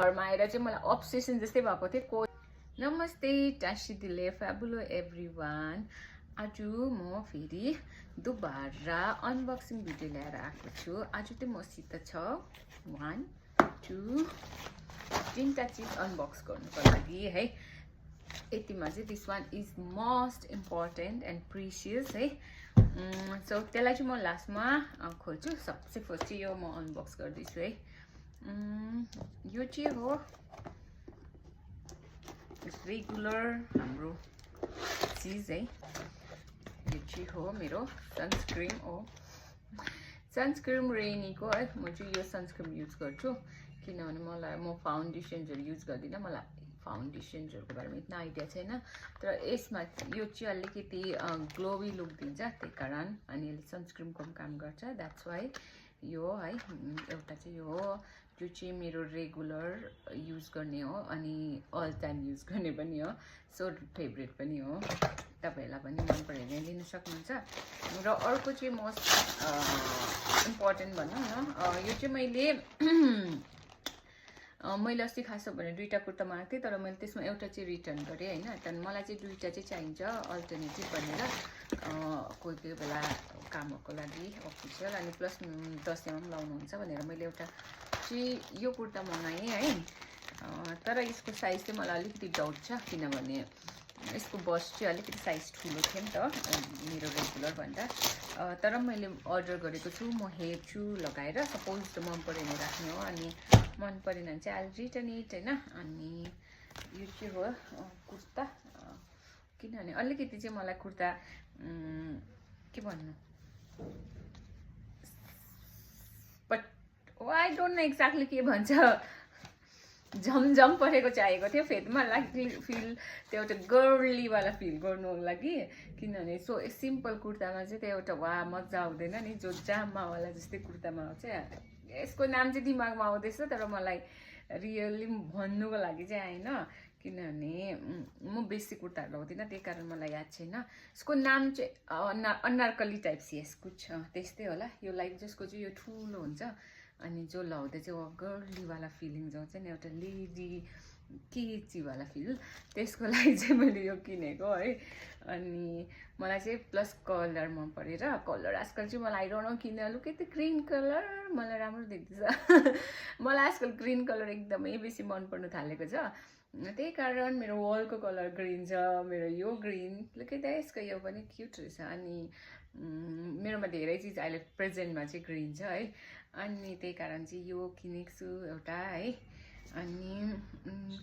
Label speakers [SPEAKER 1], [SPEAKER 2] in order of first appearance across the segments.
[SPEAKER 1] घरमा आएर चाहिँ मलाई अब्सेसन जस्तै भएको थियो कोच। नमस्ते टासी दिले फ्याबुलो एभ्रिवान। आज म फेरि दुबारा अनबक्सिङ भिडियो लिएर आएको छु। आज चाहिँ मसित छ 1 2 3टा चिज अनबक्स गर्नुको लागि है। यतिमा चाहिँ this one is most important and precious है। सो त्यसलाई चाहिँ म लास्टमा खोल्छु। सबसे फर्स्ट चाहिँ यो म अनबक्स गर्दैछु है। यो चाहिँ हो रेगुलर हाम्रो चिज है। यो चाहिँ हो मेरो सनस्क्रिन हो। सनस्क्रिन रेनीको है। म चाहिँ यो सनस्क्रिन युज गर्छु किनभने मलाई म फाउन्डेसन्सहरू युज गर्दिनँ। मलाई फाउन्डेसन्सहरूको बारेमा इतना आइडिया छैन। तर यसमा यो चाहिँ अलिकति ग्लोवी लुक दिन्छ त्यही कारण अनि यसले सनस्क्रिनको पनि काम गर्छ। द्याट्स वाइ यो है एउटा चाहिँ यो हो जो चाहिँ मेरो रेगुलर युज गर्ने हो अनि अल टाइम युज गर्ने पनि हो। सो फेभरेट पनि हो। तपाईहरुलाई पनि मन पऱ्यो भने लिन सक्नुहुन्छ। र अर्को चाहिँ मोस्ट इम्पोर्टेन्ट भनौँ न यो चाहिँ मैले अस्ति खासो भने 2टा कुर्ता मगाएको थिएँ तर मैले त्यसमा एउटा चाहिँ रिटर्न गरेँ हैन। त्यहाँदेखि मलाई चाहिँ 2टा चाहिँ चाहिन्छ अल्टरनेटिभ भनेर कोही कोही बेला कामहरूको लागि अफिसियल अनि प्लस दसैँमा पनि लाउनुहुन्छ भनेर मैले एउटा चाहिँ यो कुर्ता मगाएँ है। तर यसको साइज चाहिँ मलाई अलिकति डाउट छ किनभने यसको बस्ट चाहिँ अलिकति साइज ठुलो थियो नि त मेरो रेगुलर भन्दा। तर मैले अर्डर गरेको छु। म हेर्छु लगाएर सपोज मन पऱ्यो भने राख्ने हो अनि मन परेन भने चाहिँ आइल रिटर्न इट हैन। अनि यो चाहिँ हो कुर्ता किनभने अलिकति चाहिँ मलाई कुर्ता के भन्नु but I don't no exactly के भन्छ झमझम परेको चाहिएको थियो फेदमा लागि फिल त्यो एउटा गर्लीवाला फिल गर्नु लागि किनभने सो सिम्पल कुर्तामा चाहिँ त्यो एउटा वा मजा आउँदैन नि। जो जामावाला जस्तै कुर्तामा चाहिँ यसको नाम चाहिँ दिमागमा आउँदैछ तर मलाई रियली भन्नुको लागि चाहिँ आएन किनभने म बेसी कुर्ताहरू लाउँदिनँ त्यही कारण मलाई याद छैन। यसको नाम चाहिँ अनारकली टाइप्स यस कुछ त्यस्तै होला। यो लाइक जसको चाहिँ यो ठुलो हुन्छ अनि जो लाउँदा चाहिँ गर्लीवाला फिलिङ आउँछ नि एउटा लेडी केचीवाला फिल त्यसको लागि चाहिँ मैले यो किनेको है। अनि मलाई चाहिँ प्लस कलर मन परेर कलर आजकल चाहिँ मलाई आइडोन्ट नो किन अलिकति ग्रिन कलर मलाई राम्रो देख्दैछ। मलाई आजकल ग्रिन कलर एकदमै बेसी मन पर्न थालेको छ त्यही कारण मेरो वलको कलर ग्रिन छ। मेरो यो ग्रिन लुकेट यसको यो पनि क्युट रहेछ। अनि मेरोमा धेरै चिज अहिले प्रेजेन्टमा चाहिँ ग्रिन छ है। अनि त्यही कारण चाहिँ यो किनेको छु एउटा है। अनि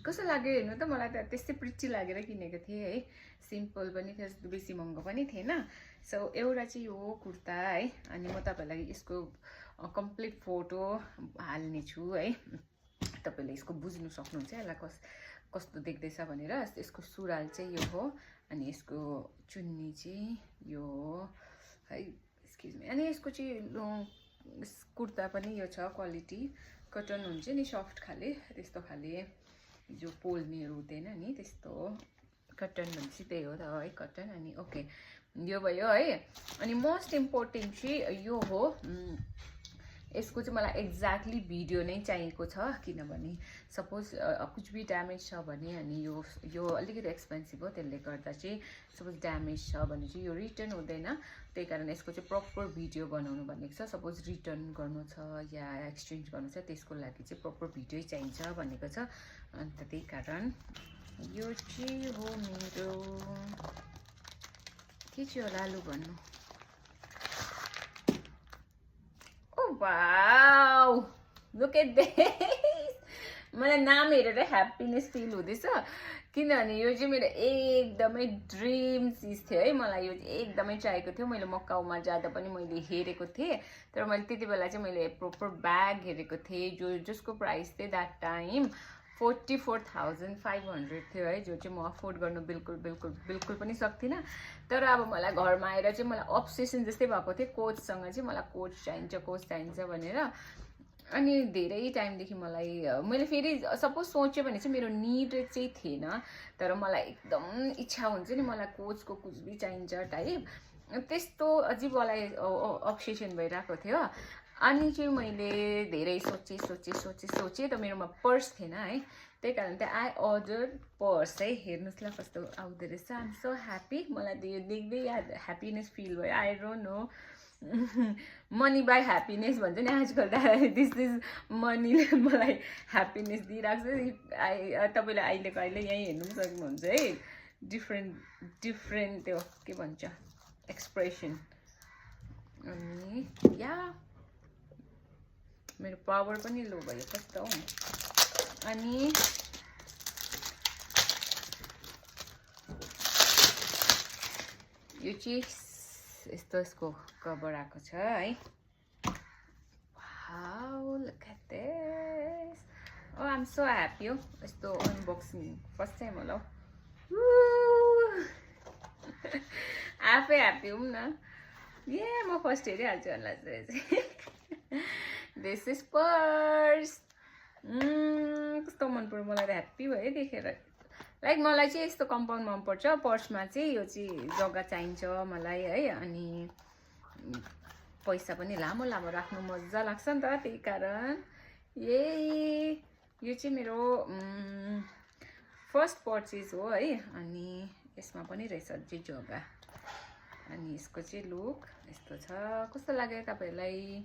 [SPEAKER 1] कस्तो लाग्यो हेर्नु त मलाई त त्यस्तै प्रिटी लागेर किनेको थिएँ है। सिम्पल पनि थियो बेसी महँगो पनि थिएन। सो एउटा चाहिँ यो कुर्ता है। अनि म तपाईहरुलाई यसको कम्प्लिट फोटो हाल्ने छु है। तपाईले यसको बुझ्नु सक्नुहुन्छ यसलाई कस्तो देख्दैछ भनेर। यसको सुरुवाल चाहिँ यो हो अनि यसको चुन्नी चाहिँ यो हो है। Excuse me. अनि यसको चाहिँ कुर्ता पनि यो छ क्वालिटी कटन हुन्छ नि सफ्ट खाले त्यस्तो खाले जो पोल्नेहरू हुँदैन नि त्यस्तो कटन भन्छ त्यही हो त है कटन। अनि ओके यो भयो है। अनि मोस्ट इम्पोर्टेन्ट चाहिँ यो हो यसको चाहिँ मलाई एक्ज्याक्टली भिडियो नै चाहिएको छ किनभने सपोज कुछ भी ड्यामेज छ भने अनि यो अलिकति एक्सपेन्सिभ हो त्यसले गर्दा चाहिँ सपोज ड्यामेज छ भने चाहिँ यो रिटर्न हुँदैन। त्यही कारण यसको चाहिँ प्रपर भिडियो बनाउनु भनेको छ। सपोज रिटर्न गर्नु छ या एक्सचेन्ज गर्नु छ त्यसको लागि चाहिँ प्रपर भिडियो चाहिन्छ भनेको छ। अन्त त्यही कारण यो चाहिँ हो मेरो के चाहिँ होला लु भन्नु। Wow look at this. मलाई नाम हेरेर ह्याप्पिनेस फिल हुँदैछ किनभने यो चाहिँ मेरो एकदमै ड्रिम चिज थियो है। मलाई यो एकदमै चाहिएको थियो। मैले मकाउमा जाँदा पनि मैले हेरेको थिएँ तर मैले त्यति बेला चाहिँ मैले प्रपर ब्याग हेरेको थिएँ जसको प्राइस थियो द्याट टाइम 44,500 थियो है। जो चाहिँ म अफोर्ड गर्नु बिल्कुल पनि सक्दिनँ। तर अब मलाई घरमा आएर चाहिँ मलाई अब्सेसन जस्तै भएको थियो कोचसँग चाहिँ मलाई कोच चाहिन्छ भनेर। अनि धेरै टाइमदेखि मैले फेरि सपोज सोचेँ भने चाहिँ मेरो निड चाहिँ थिएन तर मलाई एकदम इच्छा हुन्छ नि मलाई कोचको कुछ भी चाहिन्छ टाइप त्यस्तो अझै मलाई अब्सेसन भइरहेको थियो। अनि चाहिँ मैले धेरै सोचेँ त मेरोमा पर्स थिएन है, त्यही कारण चाहिँ आई अर्डर पर्स है। हेर्नुहोस् ल कस्तो आउँदो रहेछ। I am so happy. मलाई त यो देख्दै ह्याप्पिनेस फिल भयो। I don't know, money buy happiness भन्छ नि आजकल त, दिस इज मनीले मलाई ह्याप्पिनेस दिइरहेको छ। तपाईँले अहिलेको अहिले यहीँ हेर्नु पनि सक्नुहुन्छ है, डिफ्रेन्ट त्यो के भन्छ एक्सप्रेसन। अनि या मेरो पावर पनि लो भयो कस्तो हौ। अनि यो चाहिँ यस्तो यसको कभर आएको छ है। Wow look at this. Oh I am so happy हो। यस्तो अनबक्सिङ फर्स्ट टाइम होला हौ। आफै ह्याप्पी हौँ न। म फर्स्ट हेरिहाल्छु होला चाहिँ। This is purse. कस्तो मन पर्यो मलाई त, ह्याप्पी भयो देखेर। लाइक मलाई चाहिँ यस्तो कम्पाउन्ड मनपर्छ। पर्समा चाहिँ यो चाहिँ जग्गा चाहिन्छ मलाई है, अनि पैसा पनि लामो लामो राख्नु मजा लाग्छ नि त, त्यही कारण यो चाहिँ मेरो फर्स्ट पर्चेज हो है। अनि यसमा पनि रहेछ अझै जग्गा। अनि यसको चाहिँ लुक यस्तो छ। कस्तो लाग्यो तपाईँहरूलाई?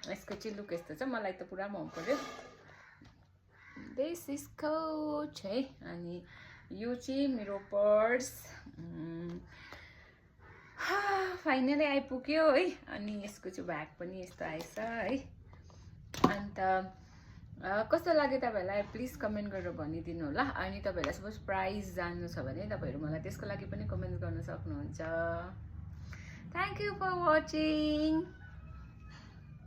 [SPEAKER 1] यसको चाहिँ लुक यस्तो छ। मलाई त पुरा मन पर्यो। दिस इज कोच है। अनि यो चाहिँ मेरो पर्स फाइनली आइपुग्यो है। अनि यसको चाहिँ ब्याग पनि यस्तो आएछ है। अन्त कस्तो लाग्यो तपाईँहरूलाई प्लिज कमेन्ट गरेर भनिदिनु होला। अनि तपाईँहरूलाई सपोज प्राइस जान्नु छ भने तपाईँहरू मलाई त्यसको लागि पनि कमेन्ट गर्न सक्नुहुन्छ। Thank you for watching.